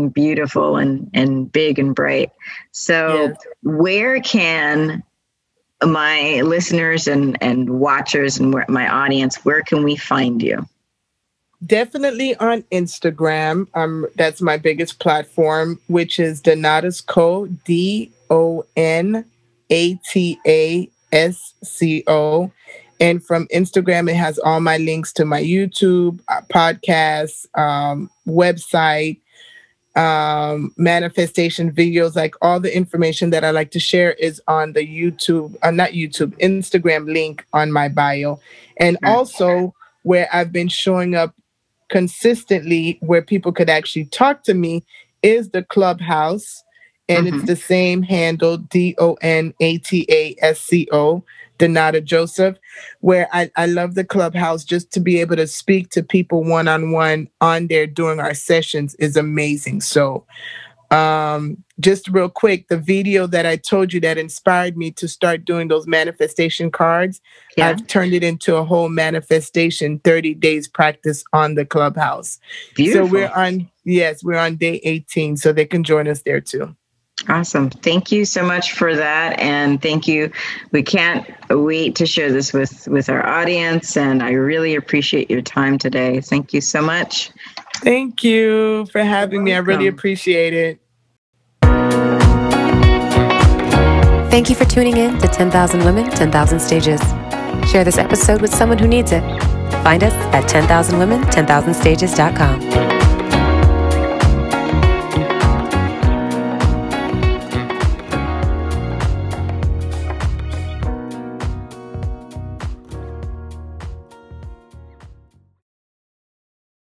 B: beautiful and big and bright. So where can my listeners and watchers and my audience, where can we find you?
C: Definitely on Instagram. That's my biggest platform, which is Donata's Co. DONATASCO. And from Instagram, it has all my links to my YouTube, podcast, website, manifestation videos. Like all the information that I like to share is on the Instagram link on my bio. And also where I've been showing up consistently where people could actually talk to me is the Clubhouse. And it's the same handle, DONATASCO, Donata Joseph, where I love the Clubhouse. Just to be able to speak to people one-on-one on there during our sessions is amazing. So just real quick, the video that I told you that inspired me to start doing those manifestation cards, I've turned it into a whole manifestation 30 days practice on the Clubhouse. Beautiful. So we're on day 18, so they can join us there too.
B: Awesome. Thank you so much for that. And thank you. We can't wait to share this with our audience. And I really appreciate your time today. Thank you so much.
C: Thank you for having me. I really appreciate it.
A: Thank you for tuning in to 10,000 Women, 10,000 Stages. Share this episode with someone who needs it. Find us at 10,000women10,000stages.com.